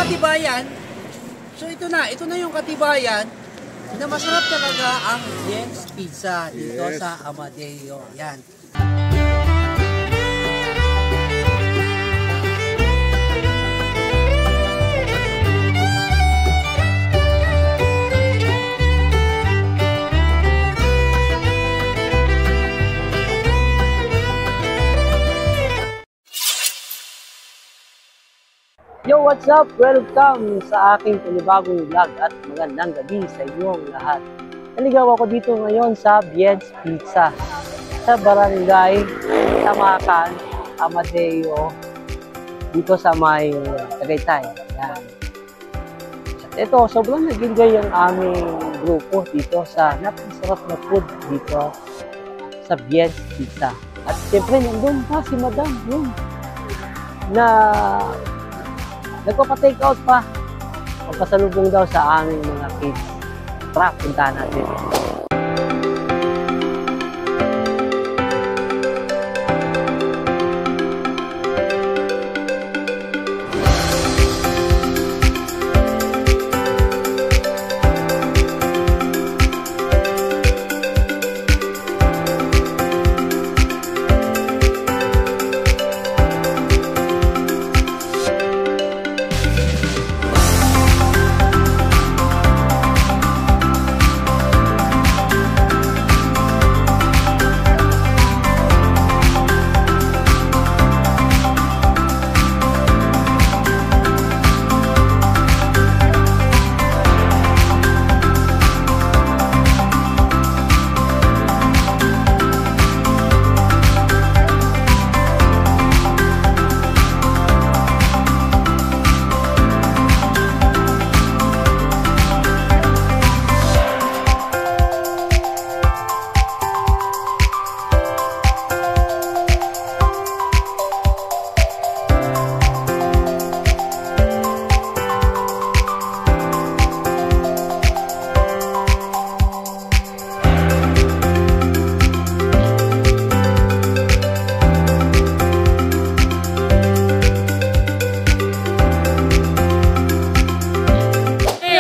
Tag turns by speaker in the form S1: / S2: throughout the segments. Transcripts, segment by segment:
S1: katibayan. So ito na yung katibayan na masarap talaga ang Jens Pizza dito sa Amadeo. Yan.
S2: Yo, what's up? Welcome sa aking panibagong vlog at magandang gabi sa inyong lahat. Naligaw ako dito ngayon sa Jens Pizza sa Barangay Tamakan, Amadeo, dito sa may Tagaytay. Yan. At ito, sobrang nag-enjoy yung aming grupo dito sa napakasarap na food dito sa Jens Pizza. At siyempre, nandun pa si Madam, yun, na nagpapa-take out pa. Papasalubong daw sa aming mga kids. Tara, puntahan natin.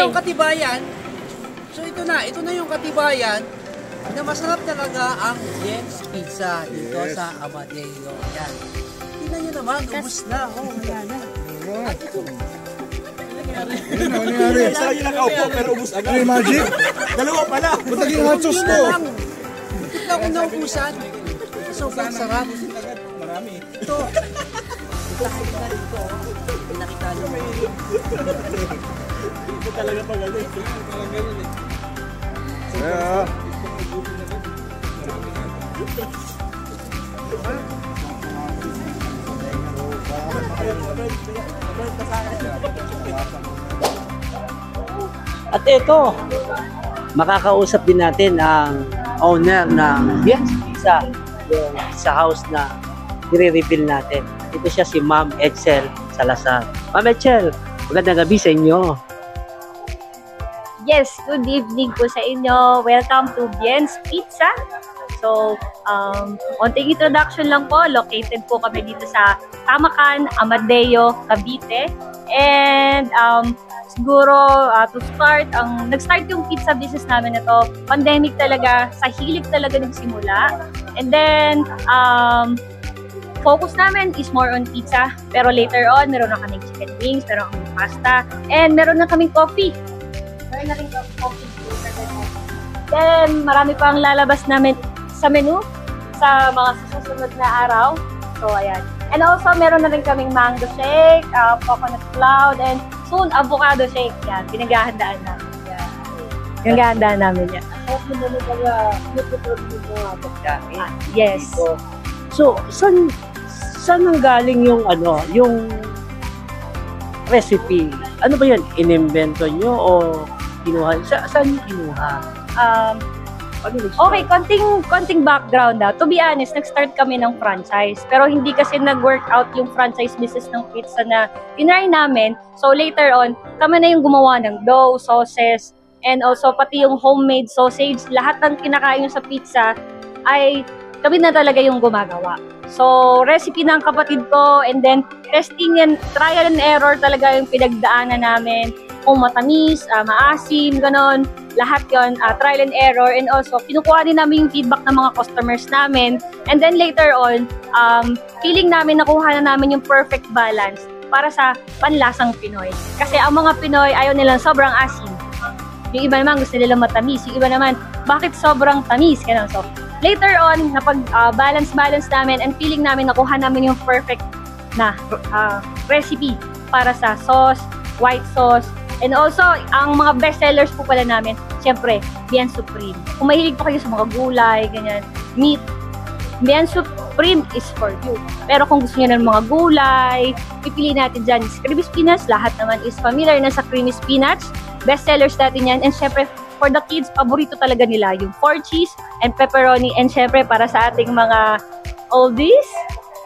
S1: Katibayan. So ito na yung katibayan na masarap talaga ang Jens Pizza dito sa Amadeo. Yan. Tingnan nyo naman, ubus na. Oh, wala na. At ito.
S3: Ano nangyari? Isa yung nakaupo pero ubus agad. Ano magic? Dalawa pala. Ba't naging hachos ko?
S1: Ito ako naubusan. Sobrang sarap.
S3: Marami.
S1: Ito. Nakita na dito. Nakita nyo.
S3: Ito talaga pagaling. Talagang ganyan eh. Yeah.
S2: At ito, makakausap din natin ang owner ng Jens Pizza, yung sa house na i-reveal natin. Ito siya si Ma'am Excel Salazar. Ma'am Excel, magandang gabi sa inyo.
S4: Yes, good evening po sa inyo. Welcome to Jens Pizza. So, konting introduction lang po. Located po kami dito sa Tamakan, Amadeo, Cavite. And siguro to start, nag-start yung pizza business namin na to. Pandemic talaga, sa hilig talaga nagsimula. And then, focus namin is more on pizza. Pero later on, meron na kaming chicken wings, meron kaming pasta, and meron na kaming coffee. Meron na rin coffee. Then, marami pang lalabas namin sa menu sa mga susunod na araw. So, ayan. And also, meron na rin kaming mango shake, coconut cloud, and soon, avocado shake. Yan, pinaghahandaan namin. Yan. Pinaghahandaan namin yan.
S2: Ako na mga nagpapalabog mga pagkain.
S4: Yes.
S2: So, saan nanggaling yung yung recipe? Ano ba yan? Inimbento nyo o kinuha? Saan nyo kinuha?
S4: Okay, konting background To be honest, nag-start kami ng franchise. Pero hindi kasi nag-work out yung franchise business ng pizza na tinry namin. So later on, kami na yung gumawa ng dough, sauces, and also pati yung homemade sausage. Lahat ng kinakain sa pizza ay kami na talaga yung gumagawa. So, recipe ng kapatid ko, and then testing and trial and error talaga yung pinagdaanan namin. Kung matamis, maasim, ganon. Lahat yon trial and error. And also, kinukuha din namin yung feedback ng mga customers namin. And then later on, feeling namin nakuha na namin yung perfect balance para sa panlasang Pinoy. Kasi ang mga Pinoy, ayaw nilang sobrang asim. Yung iba naman gusto nila matamis. Yung iba naman, bakit sobrang tamis? Ganun. So, later on, napag-balance namin and feeling namin nakuha namin yung perfect na recipe para sa sauce, white sauce, and also, ang mga best sellers po pala namin, syempre, Bien Supreme. Kung mahilig po kayo sa mga gulay, ganyan, meat, Bien Supreme is for you. Pero kung gusto niyo ng mga gulay, pipili natin dyan is creamy spinach. Lahat naman is familiar na sa creamy spinach. Best sellers natin yan. And syempre, for the kids, paborito talaga nila yung 4 cheese and pepperoni. And syempre, para sa ating mga oldies,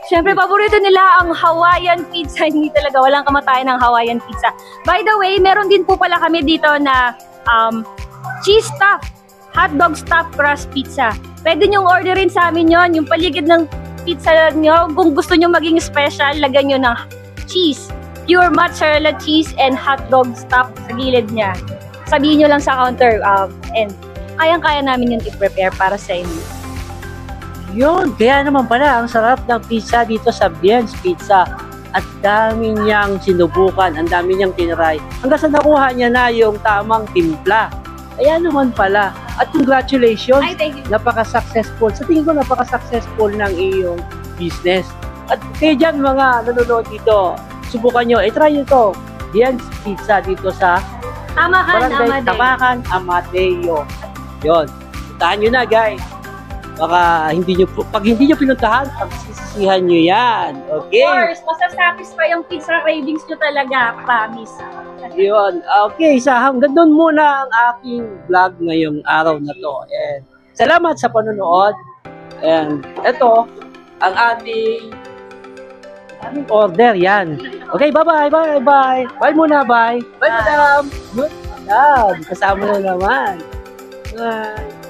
S4: syempre, paborito nila ang Hawaiian pizza. Hindi talaga, walang kamatayan ng Hawaiian pizza. By the way, meron din po pala kami dito na cheese stuffed, hotdog stuffed crust pizza. Pwede nyong orderin sa amin yon, yung paligid ng pizza nyo. Kung gusto nyo maging special, lagyan nyo ng cheese. Pure mozzarella cheese and hotdog stuffed sa gilid niya. Sabihin nyo lang sa counter and kayang-kaya namin yung i-prepare para sa inyo.
S2: Yun, kaya naman pala, ang sarap ng pizza dito sa Bien's Pizza. At dami niyang sinubukan, ang dami niyang tinry. Hanggang sa nakuha niya na yung tamang timpla. Kaya naman pala. At congratulations,
S4: Ay, thank you.
S2: napaka-successful. Sa tingin ko, napaka-successful ng iyong business. At kayo dyan, mga nanonood dito, subukan nyo, try nyo to. Bien's Pizza dito sa
S4: Tamakan,
S2: Tamakan, Amadeo. Yun, puntahan nyo na, guys. Baka pag hindi nyo pinuntahan, pagsisisihan nyo yan. Okay?
S4: Of course, masasatisfy yung pizza cravings nyo talaga, promise.
S2: Yun. Okay, hanggang doon muna ang aking vlog ngayong araw na to. And salamat sa panonood. And ito, ang ating order yan. Okay, bye-bye, bye-bye. Bye muna, bye. Bye, madam. Good. Madam, kasama na naman. Bye.